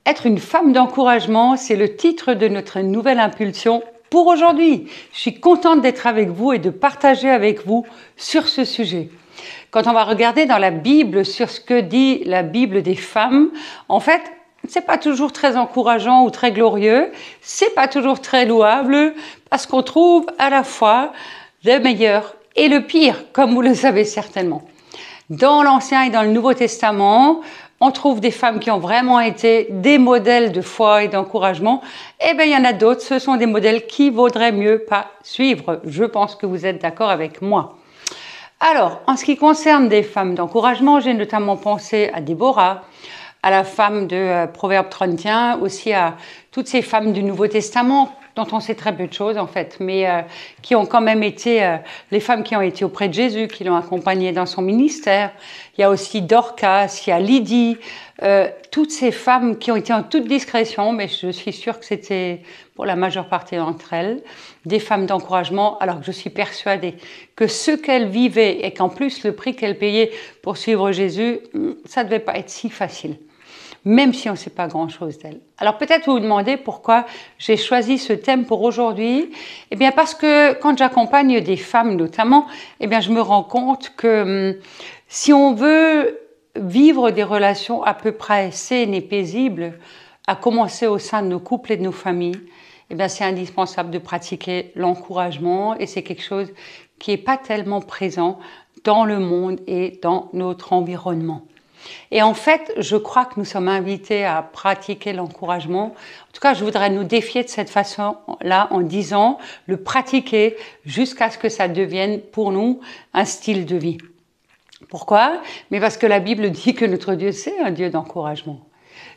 Être une femme d'encouragement, c'est le titre de notre nouvelle impulsion pour aujourd'hui. Je suis contente d'être avec vous et de partager avec vous sur ce sujet. Quand on va regarder dans la Bible sur ce que dit la Bible des femmes, en fait, c'est pas toujours très encourageant ou très glorieux, c'est pas toujours très louable, parce qu'on trouve à la fois le meilleur et le pire, comme vous le savez certainement. Dans l'Ancien et dans le Nouveau Testament, on trouve des femmes qui ont vraiment été des modèles de foi et d'encouragement. Eh bien, il y en a d'autres, ce sont des modèles qui vaudrait mieux pas suivre. Je pense que vous êtes d'accord avec moi. Alors, en ce qui concerne des femmes d'encouragement, j'ai notamment pensé à Déborah, à la femme de Proverbe 31, aussi à toutes ces femmes du Nouveau Testament dont on sait très peu de choses en fait, mais qui ont quand même été les femmes qui ont été auprès de Jésus, qui l'ont accompagné dans son ministère. Il y a aussi Dorcas, il y a Lydie, toutes ces femmes qui ont été en toute discrétion, mais je suis sûre que c'était pour la majeure partie d'entre elles, des femmes d'encouragement, alors que je suis persuadée que ce qu'elles vivaient et qu'en plus le prix qu'elles payaient pour suivre Jésus, ça ne devait pas être si facile, même si on ne sait pas grand-chose d'elle. Alors peut-être vous vous demandez pourquoi j'ai choisi ce thème pour aujourd'hui. Eh bien parce que quand j'accompagne des femmes notamment, eh bien je me rends compte que si on veut vivre des relations à peu près saines et paisibles, à commencer au sein de nos couples et de nos familles, eh bien c'est indispensable de pratiquer l'encouragement et c'est quelque chose qui n'est pas tellement présent dans le monde et dans notre environnement. Et en fait, je crois que nous sommes invités à pratiquer l'encouragement. En tout cas, je voudrais nous défier de cette façon-là en disant le pratiquer jusqu'à ce que ça devienne pour nous un style de vie. Pourquoi? Mais parce que la Bible dit que notre Dieu, c'est un Dieu d'encouragement.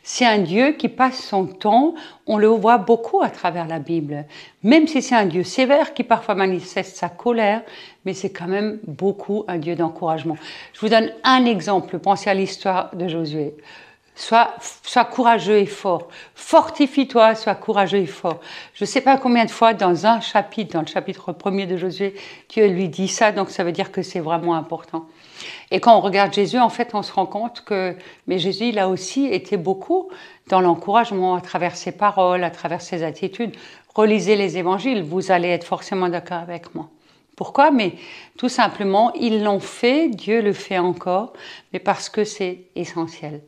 C'est un Dieu qui passe son temps, on le voit beaucoup à travers la Bible. Même si c'est un Dieu sévère qui parfois manifeste sa colère, mais c'est quand même beaucoup un Dieu d'encouragement. Je vous donne un exemple, pensez à l'histoire de Josué. Sois courageux et fort. Fortifie-toi, sois courageux et fort. Je ne sais pas combien de fois dans un chapitre, dans le chapitre 1er de Josué, Dieu lui dit ça, donc ça veut dire que c'est vraiment important. Et quand on regarde Jésus, en fait, on se rend compte que mais Jésus, il a aussi été beaucoup dans l'encouragement, à travers ses paroles, à travers ses attitudes. Relisez les évangiles, vous allez être forcément d'accord avec moi. Pourquoi? Mais tout simplement, ils l'ont fait, Dieu le fait encore, mais parce que c'est essentiel.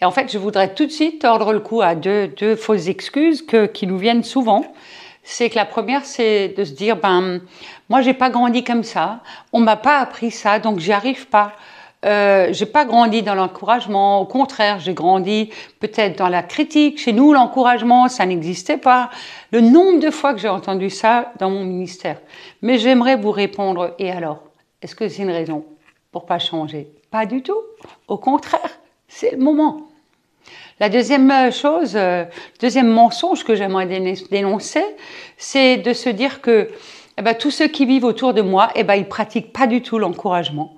Et en fait, je voudrais tout de suite tordre le cou à deux fausses excuses qui nous viennent souvent. C'est que la première, c'est de se dire, moi, j'ai pas grandi comme ça, on m'a pas appris ça, donc j'y arrive pas. J'ai pas grandi dans l'encouragement, au contraire, j'ai grandi peut-être dans la critique. Chez nous, l'encouragement, ça n'existait pas. Le nombre de fois que j'ai entendu ça dans mon ministère. Mais j'aimerais vous répondre, et alors, est-ce que c'est une raison pour pas changer? Pas du tout. Au contraire, c'est le moment. La deuxième chose, deuxième mensonge que j'aimerais dénoncer, c'est de se dire que tous ceux qui vivent autour de moi, ils pratiquent pas du tout l'encouragement.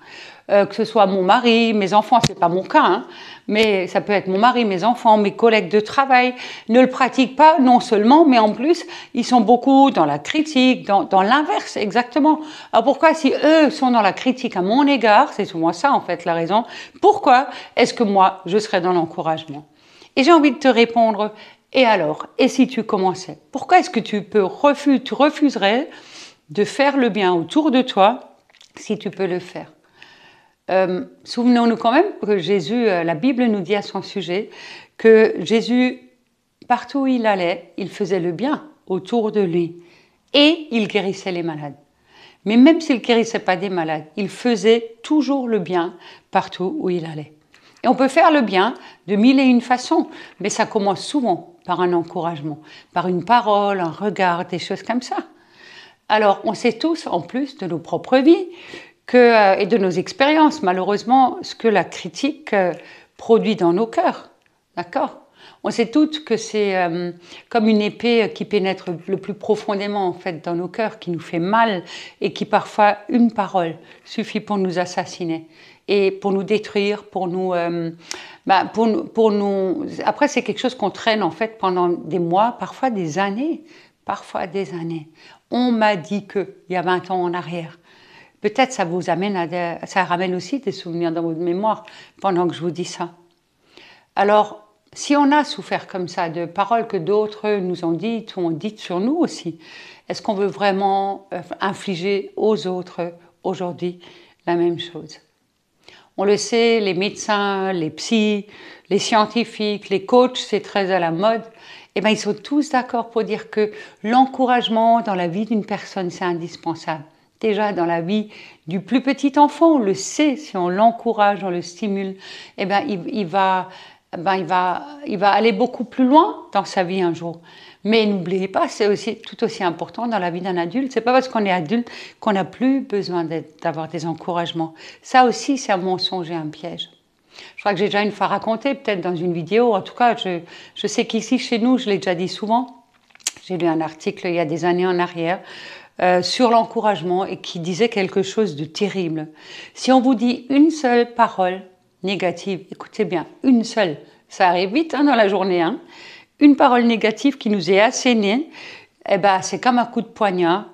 Que ce soit mon mari, mes enfants, c'est pas mon cas, hein, mais ça peut être mon mari, mes enfants, mes collègues de travail, ne le pratiquent pas non seulement, mais en plus, ils sont beaucoup dans la critique, dans l'inverse, exactement. Alors pourquoi, si eux sont dans la critique à mon égard, c'est souvent ça en fait la raison, pourquoi est-ce que moi, je serais dans l'encouragement? Et j'ai envie de te répondre, et alors? Et si tu commençais? Pourquoi est-ce que tu refuserais de faire le bien autour de toi si tu peux le faire? Souvenons-nous quand même que Jésus, la Bible nous dit à son sujet, que Jésus, partout où il allait, il faisait le bien autour de lui et il guérissait les malades. Mais même s'il ne guérissait pas des malades, il faisait toujours le bien partout où il allait. Et on peut faire le bien de mille et une façons, mais ça commence souvent par un encouragement, par une parole, un regard, des choses comme ça. Alors, on sait tous, en plus de nos propres vies, et de nos expériences, malheureusement, ce que la critique produit dans nos cœurs. D'accord? On sait toutes que c'est comme une épée qui pénètre le plus profondément en fait dans nos cœurs, qui nous fait mal et qui parfois, une parole, suffit pour nous assassiner et pour nous détruire, pour nous... Après, c'est quelque chose qu'on traîne en fait pendant des mois, parfois des années. Parfois des années. On m'a dit que, il y a 20 ans en arrière. Peut-être ça vous amène ça ramène aussi des souvenirs dans votre mémoire pendant que je vous dis ça. Alors, si on a souffert comme ça de paroles que d'autres nous ont dites sur nous aussi, est-ce qu'on veut vraiment infliger aux autres aujourd'hui la même chose? On le sait, les médecins, les psys, les scientifiques, les coachs, c'est très à la mode. Eh bien, ils sont tous d'accord pour dire que l'encouragement dans la vie d'une personne, c'est indispensable. Déjà, dans la vie du plus petit enfant, on le sait, si on l'encourage, on le stimule, eh bien, il va aller beaucoup plus loin dans sa vie un jour. Mais n'oubliez pas, c'est aussi tout aussi important dans la vie d'un adulte. C'est pas parce qu'on est adulte qu'on n'a plus besoin d'avoir des encouragements. Ça aussi, c'est un mensonge et un piège. Je crois que j'ai déjà une fois raconté, peut-être dans une vidéo. En tout cas, je sais qu'ici, chez nous, je l'ai déjà dit souvent. J'ai lu un article il y a des années en arrière sur l'encouragement et qui disait quelque chose de terrible. Si on vous dit une seule parole négative, écoutez bien, une seule, ça arrive vite dans la journée, hein, une parole négative qui nous est assénée, eh ben, c'est comme un coup de poignard.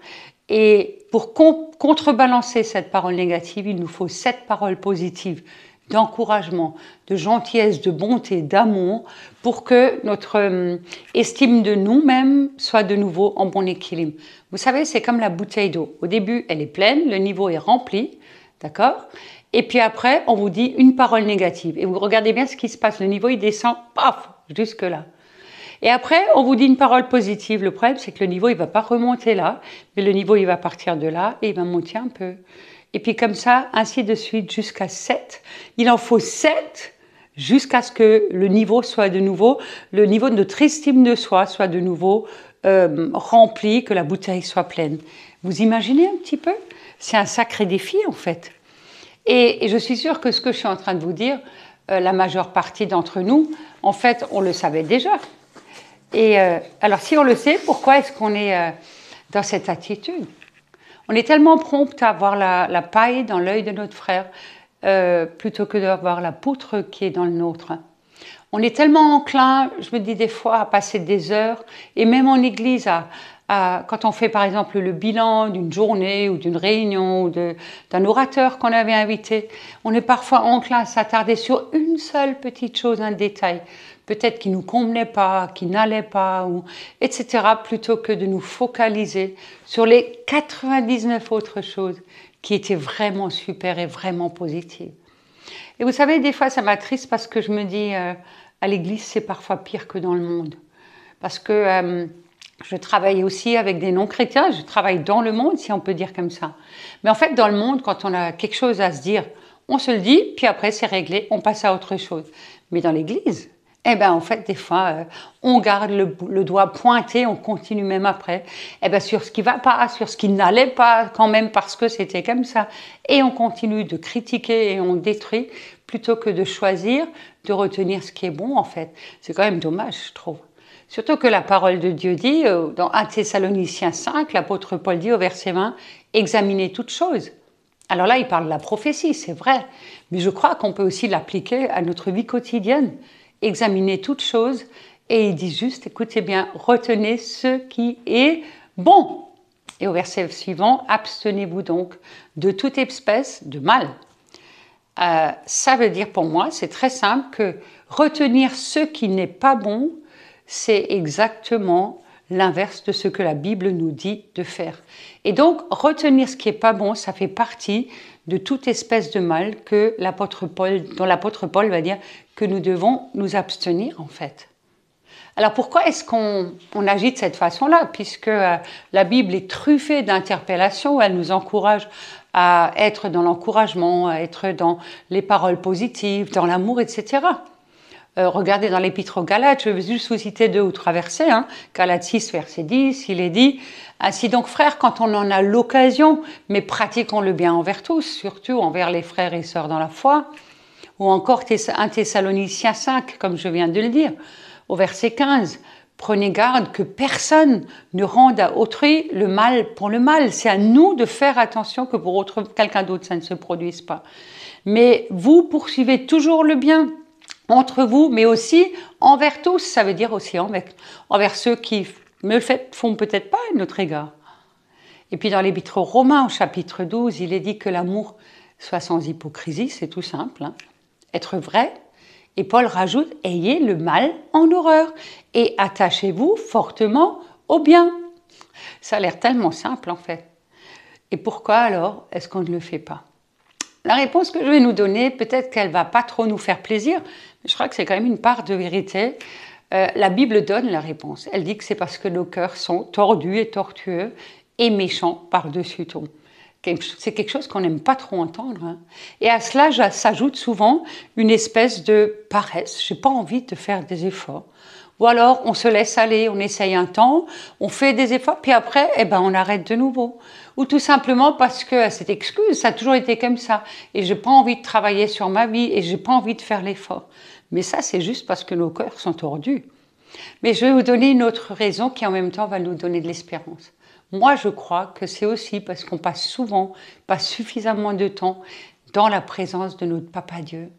Et pour contrebalancer cette parole négative, il nous faut 7 paroles positives d'encouragement, de gentillesse, de bonté, d'amour, pour que notre estime de nous-mêmes soit de nouveau en bon équilibre. Vous savez, c'est comme la bouteille d'eau. Au début, elle est pleine, le niveau est rempli, d'accord? Et puis après, on vous dit une parole négative. Et vous regardez bien ce qui se passe. Le niveau, il descend, paf, jusque là. Et après, on vous dit une parole positive. Le problème, c'est que le niveau, il ne va pas remonter là, mais le niveau, il va partir de là et il va monter un peu. Et puis comme ça, ainsi de suite, jusqu'à 7. Il en faut 7 jusqu'à ce que le niveau soit de nouveau, le niveau de notre estime de soi soit de nouveau rempli, que la bouteille soit pleine. Vous imaginez un petit peu? C'est un sacré défi en fait. Et je suis sûre que ce que je suis en train de vous dire, la majeure partie d'entre nous, en fait, on le savait déjà. Et alors si on le sait, pourquoi est-ce qu'on est dans cette attitude? On est tellement prompt à voir la paille dans l'œil de notre frère plutôt que d'avoir la poutre qui est dans le nôtre. On est tellement enclin, je me dis des fois, à passer des heures, et même en église, quand on fait par exemple le bilan d'une journée ou d'une réunion ou d'un orateur qu'on avait invité, on est parfois enclin à s'attarder sur une seule petite chose, un détail, peut-être qui ne nous convenait pas, qui n'allait pas, etc., plutôt que de nous focaliser sur les 99 autres choses qui étaient vraiment super et vraiment positives. Et vous savez, des fois, ça m'attriste parce que je me dis, à l'église, c'est parfois pire que dans le monde. Parce que je travaille aussi avec des non-chrétiens, je travaille dans le monde, si on peut dire comme ça. Mais en fait, dans le monde, quand on a quelque chose à se dire, on se le dit, puis après, c'est réglé, on passe à autre chose. Mais dans l'église, eh bien, en fait, des fois, on garde le doigt pointé, on continue même après, eh bien, sur ce qui ne va pas, sur ce qui n'allait pas, quand même, parce que c'était comme ça. Et on continue de critiquer et on détruit, plutôt que de choisir, de retenir ce qui est bon, en fait. C'est quand même dommage, je trouve. Surtout que la parole de Dieu dit, dans 1 Thessaloniciens 5, l'apôtre Paul dit au verset 20, « Examinez toutes choses ». Alors là, il parle de la prophétie, c'est vrai, mais je crois qu'on peut aussi l'appliquer à notre vie quotidienne. Examinez toutes choses, et il dit juste, écoutez bien, retenez ce qui est bon. Et au verset suivant, abstenez-vous donc de toute espèce de mal. Ça veut dire pour moi, c'est très simple, que retenir ce qui n'est pas bon, c'est exactement l'inverse de ce que la Bible nous dit de faire. Et donc, retenir ce qui n'est pas bon, ça fait partie de toute espèce de mal dont l'apôtre Paul va dire que nous devons nous abstenir en fait. Alors pourquoi est-ce qu'on agit de cette façon-là? Puisque la Bible est truffée d'interpellations, elle nous encourage à être dans l'encouragement, à être dans les paroles positives, dans l'amour, etc. Regardez dans l'épître aux Galates, je vais juste vous citer 2 ou 3 versets. Galates 6, verset 10, il est dit « Ainsi donc, frères, quand on en a l'occasion, mais pratiquons le bien envers tous, surtout envers les frères et sœurs dans la foi. » Ou encore 1 Thessaloniciens 5, comme je viens de le dire, au verset 15. « Prenez garde que personne ne rende à autrui le mal pour le mal. » C'est à nous de faire attention que pour quelqu'un d'autre, ça ne se produise pas. « Mais vous poursuivez toujours le bien entre vous, mais aussi envers tous. » Ça veut dire aussi envers ceux qui me le font peut-être pas à notre égard. Et puis dans l'épître aux Romains, au chapitre 12, il est dit que l'amour soit sans hypocrisie, c'est tout simple. Être vrai Et Paul rajoute, ayez le mal en horreur et attachez-vous fortement au bien. Ça a l'air tellement simple en fait. Et pourquoi alors est-ce qu'on ne le fait pas? La réponse que je vais nous donner, peut-être qu'elle ne va pas trop nous faire plaisir, mais je crois que c'est quand même une part de vérité. La Bible donne la réponse. Elle dit que c'est parce que nos cœurs sont tordus et tortueux et méchants par-dessus tout. C'est quelque chose qu'on n'aime pas trop entendre. Hein. Et à cela, s'ajoute souvent une espèce de paresse. Je n'ai pas envie de faire des efforts. Ou alors, on se laisse aller, on essaye un temps, on fait des efforts, puis après, on arrête de nouveau. Ou tout simplement parce que cette excuse, ça a toujours été comme ça. Et je n'ai pas envie de travailler sur ma vie et je n'ai pas envie de faire l'effort. Mais ça, c'est juste parce que nos cœurs sont tordus. Mais je vais vous donner une autre raison qui, en même temps, va nous donner de l'espérance. Moi, je crois que c'est aussi parce qu'on passe souvent, pas suffisamment de temps dans la présence de notre Papa Dieu,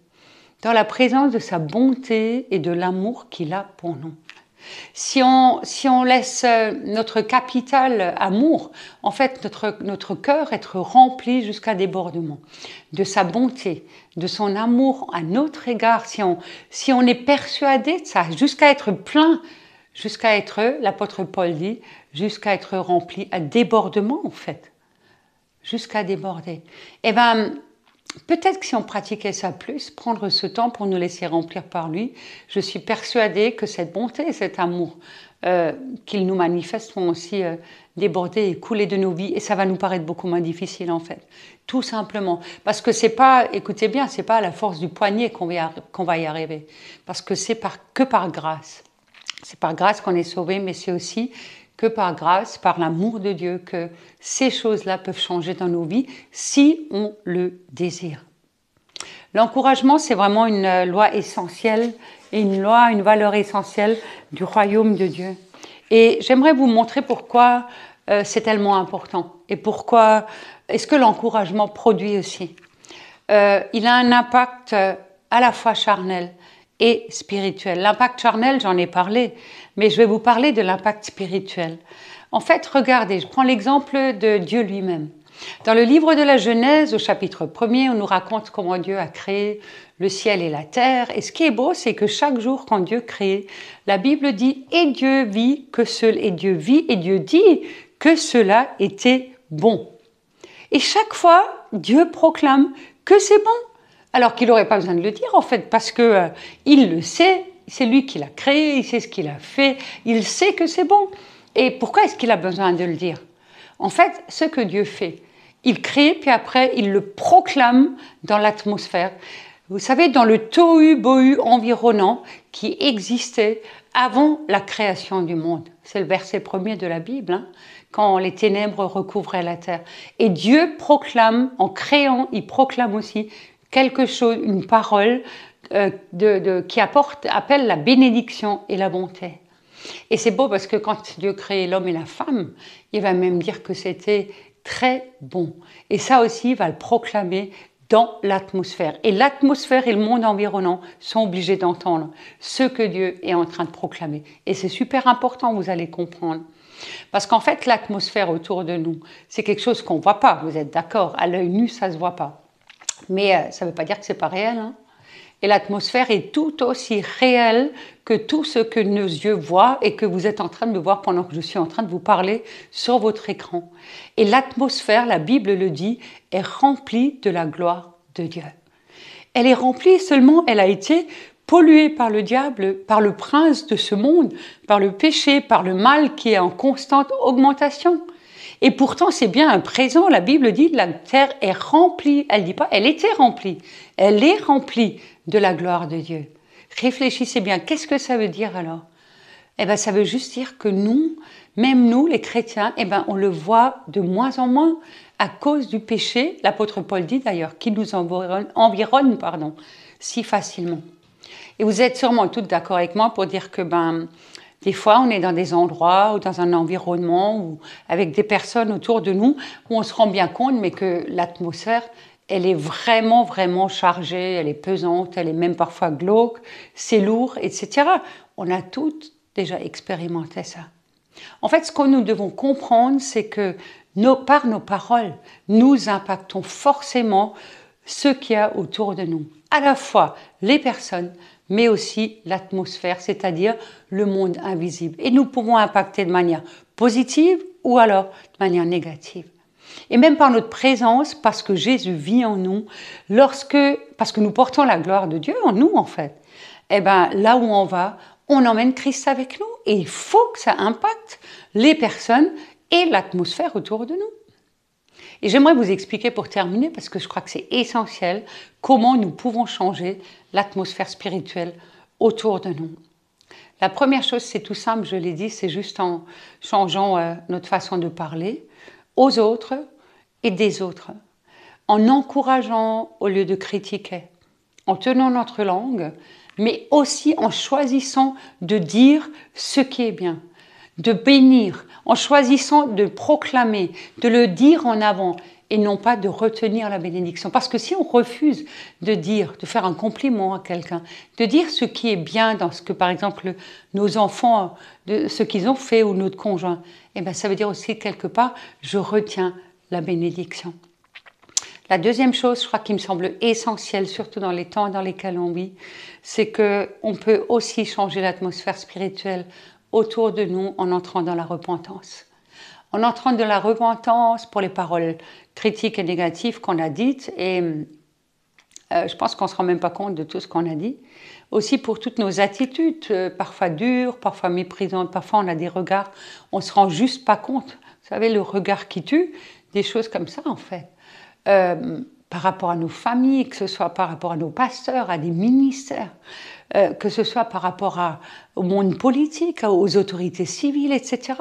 dans la présence de sa bonté et de l'amour qu'il a pour nous. Si on laisse notre capital amour, en fait, notre cœur être rempli jusqu'à débordement de sa bonté, de son amour à notre égard, si on est persuadé de ça, jusqu'à être plein, jusqu'à être, l'apôtre Paul dit, jusqu'à être rempli à débordement en fait, jusqu'à déborder. Peut-être que si on pratiquait ça plus, prendre ce temps pour nous laisser remplir par lui, je suis persuadée que cette bonté et cet amour qu'il nous manifeste vont aussi déborder et couler de nos vies. Et ça va nous paraître beaucoup moins difficile en fait. Tout simplement. Parce que c'est pas, écoutez bien, c'est pas à la force du poignet qu'on va y arriver. Parce que c'est que par grâce. C'est par grâce qu'on est sauvé, mais c'est aussi que par grâce, par l'amour de Dieu, que ces choses-là peuvent changer dans nos vies si on le désire. L'encouragement, c'est vraiment une loi essentielle et une valeur essentielle du royaume de Dieu. Et j'aimerais vous montrer pourquoi c'est tellement important et pourquoi est-ce que l'encouragement produit aussi. Il a un impact à la fois charnel et spirituel. L'impact charnel, j'en ai parlé, mais je vais vous parler de l'impact spirituel. En fait, regardez, je prends l'exemple de Dieu lui-même. Dans le livre de la Genèse, au chapitre 1er, on nous raconte comment Dieu a créé le ciel et la terre. Et ce qui est beau, c'est que chaque jour, quand Dieu crée, la Bible dit « Et Dieu vit et Dieu vit, et Dieu dit que cela était bon. » Et chaque fois, Dieu proclame que c'est bon. Alors qu'il n'aurait pas besoin de le dire, en fait, parce que il le sait, c'est lui qui l'a créé, il sait ce qu'il a fait, il sait que c'est bon. Et pourquoi est-ce qu'il a besoin de le dire? En fait, ce que Dieu fait, il crée, puis après, il le proclame dans l'atmosphère. Vous savez, dans le tohu-bohu environnant qui existait avant la création du monde. C'est le verset 1er de la Bible, hein, quand les ténèbres recouvraient la terre. Et Dieu proclame, en créant, il proclame aussi quelque chose, une parole qui appelle la bénédiction et la bonté. Et c'est beau parce que quand Dieu crée l'homme et la femme, il va même dire que c'était très bon. Et ça aussi, il va le proclamer dans l'atmosphère. Et l'atmosphère et le monde environnant sont obligés d'entendre ce que Dieu est en train de proclamer. Et c'est super important, vous allez comprendre. Parce qu'en fait, l'atmosphère autour de nous, c'est quelque chose qu'on ne voit pas, vous êtes d'accord? À l'œil nu, ça ne se voit pas. Mais ça ne veut pas dire que ce n'est pas réel. Hein. Et l'atmosphère est tout aussi réelle que tout ce que nos yeux voient et que vous êtes en train de voir pendant que je suis en train de vous parler sur votre écran. Et l'atmosphère, la Bible le dit, est remplie de la gloire de Dieu. Elle est remplie seulement, elle a été polluée par le diable, par le prince de ce monde, par le péché, par le mal qui est en constante augmentation. Et pourtant, c'est bien un présent. La Bible dit que la terre est remplie. Elle ne dit pas, elle était remplie. Elle est remplie de la gloire de Dieu. Réfléchissez bien, qu'est-ce que ça veut dire alors? Ça veut juste dire que nous, même nous, les chrétiens, on le voit de moins en moins à cause du péché, l'apôtre Paul dit d'ailleurs, qui nous environne si facilement. Et vous êtes sûrement toutes d'accord avec moi pour dire que des fois, on est dans des endroits ou dans un environnement ou avec des personnes autour de nous où on se rend bien compte, mais que l'atmosphère, elle est vraiment, vraiment chargée, elle est pesante, elle est même parfois glauque, c'est lourd, etc. On a toutes déjà expérimenté ça. En fait, ce que nous devons comprendre, c'est que par nos paroles, nous impactons forcément ce qu'il y a autour de nous. À la fois les personnes, mais aussi l'atmosphère, c'est-à-dire le monde invisible. Et nous pouvons impacter de manière positive ou alors de manière négative. Et même par notre présence, parce que Jésus vit en nous, parce que nous portons la gloire de Dieu en nous en fait, eh ben, là où on va, on emmène Christ avec nous. Et il faut que ça impacte les personnes et l'atmosphère autour de nous. Et j'aimerais vous expliquer pour terminer, parce que je crois que c'est essentiel, comment nous pouvons changer l'atmosphère spirituelle autour de nous. La première chose, c'est tout simple, je l'ai dit, c'est juste en changeant notre façon de parler aux autres et des autres, en encourageant au lieu de critiquer, en tenant notre langue, mais aussi en choisissant de dire ce qui est bien, de bénir, en choisissant de proclamer, de le dire en avant et non pas de retenir la bénédiction. Parce que si on refuse de dire, de faire un compliment à quelqu'un, de dire ce qui est bien dans ce que, par exemple, nos enfants, de ce qu'ils ont fait ou notre conjoint, eh bien, ça veut dire aussi quelque part, je retiens la bénédiction. La deuxième chose, je crois, qui me semble essentielle, surtout dans les temps dans lesquels on vit, c'est qu'on peut aussi changer l'atmosphère spirituelle autour de nous en entrant dans la repentance. En entrant dans la repentance pour les paroles critiques et négatives qu'on a dites, et je pense qu'on ne se rend même pas compte de tout ce qu'on a dit. Aussi pour toutes nos attitudes, parfois dures, parfois méprisantes, parfois on a des regards, on ne se rend juste pas compte. Vous savez, le regard qui tue, des choses comme ça en fait. Par rapport à nos familles, que ce soit par rapport à nos pasteurs, à des ministères, que ce soit par rapport au monde politique, aux autorités civiles, etc.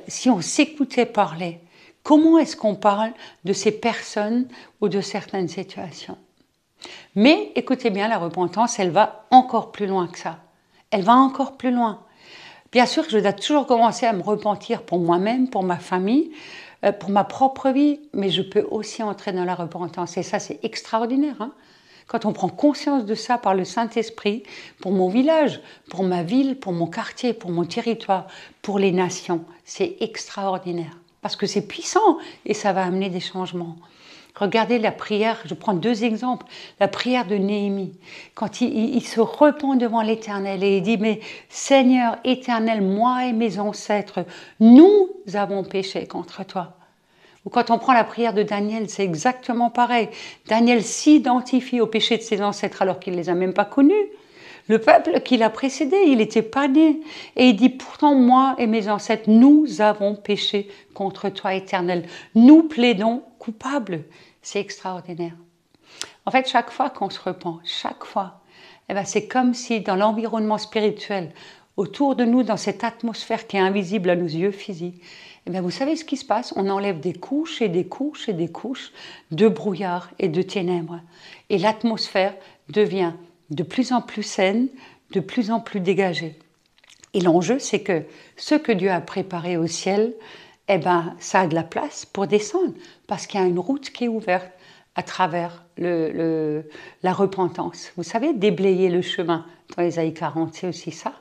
Si on s'écoutait parler, comment est-ce qu'on parle de ces personnes ou de certaines situations? Mais écoutez bien, la repentance, elle va encore plus loin que ça. Elle va encore plus loin. Bien sûr, je dois toujours commencer à me repentir pour moi-même, pour ma famille, pour ma propre vie, mais je peux aussi entrer dans la repentance. Et ça, c'est extraordinaire. Hein? Quand on prend conscience de ça par le Saint-Esprit, pour mon village, pour ma ville, pour mon quartier, pour mon territoire, pour les nations, c'est extraordinaire. Parce que c'est puissant et ça va amener des changements. Regardez la prière, je prends deux exemples. La prière de Néhémie, quand il se repent devant l'Éternel et il dit « Mais Seigneur éternel, moi et mes ancêtres, nous avons péché contre toi. » Ou quand on prend la prière de Daniel, c'est exactement pareil. Daniel s'identifie au péché de ses ancêtres alors qu'il ne les a même pas connus. Le peuple qui l'a précédé, il n'était pas né. Et il dit, pourtant, moi et mes ancêtres, nous avons péché contre toi, Éternel. Nous plaidons coupables. C'est extraordinaire. En fait, chaque fois qu'on se repent, chaque fois, eh ben, c'est comme si dans l'environnement spirituel, autour de nous, dans cette atmosphère qui est invisible à nos yeux physiques, eh bien, vous savez ce qui se passe? On enlève des couches et des couches et des couches de brouillard et de ténèbres. Et l'atmosphère devient de plus en plus saine, de plus en plus dégagée. Et l'enjeu, c'est que ce que Dieu a préparé au ciel, eh ben, ça a de la place pour descendre, parce qu'il y a une route qui est ouverte à travers la repentance. Vous savez, déblayer le chemin dans Ésaïe 40, c'est aussi ça.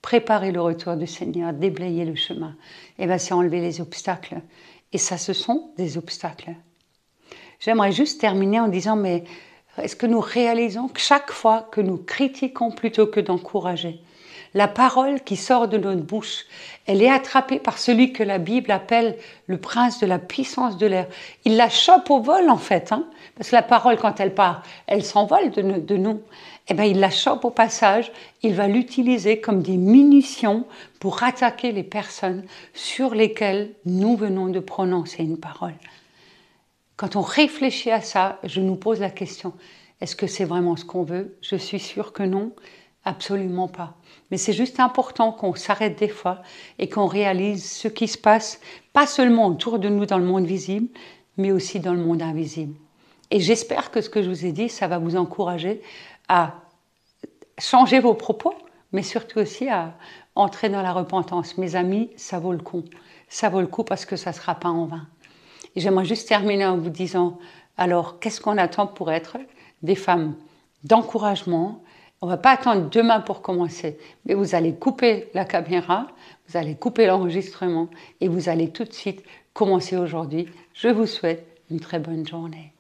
Préparer le retour du Seigneur, déblayer le chemin. Eh ben, c'est enlever les obstacles. Et ça, ce sont des obstacles. J'aimerais juste terminer en disant, mais est-ce que nous réalisons que chaque fois que nous critiquons plutôt que d'encourager, la parole qui sort de notre bouche, elle est attrapée par celui que la Bible appelle le prince de la puissance de l'air. Il la chope au vol en fait, hein, parce que la parole quand elle part, elle s'envole de nous. Eh bien, il la chope au passage, il va l'utiliser comme des munitions pour attaquer les personnes sur lesquelles nous venons de prononcer une parole. Quand on réfléchit à ça, je nous pose la question, est-ce que c'est vraiment ce qu'on veut? Je suis sûre que non, absolument pas. Mais c'est juste important qu'on s'arrête des fois et qu'on réalise ce qui se passe, pas seulement autour de nous dans le monde visible, mais aussi dans le monde invisible. Et j'espère que ce que je vous ai dit, ça va vous encourager à changer vos propos, mais surtout aussi à entrer dans la repentance. Mes amis, ça vaut le coup. Ça vaut le coup parce que ça ne sera pas en vain. Et j'aimerais juste terminer en vous disant, alors, qu'est-ce qu'on attend pour être des femmes d'encouragement? On ne va pas attendre demain pour commencer, mais vous allez couper la caméra, vous allez couper l'enregistrement et vous allez tout de suite commencer aujourd'hui. Je vous souhaite une très bonne journée.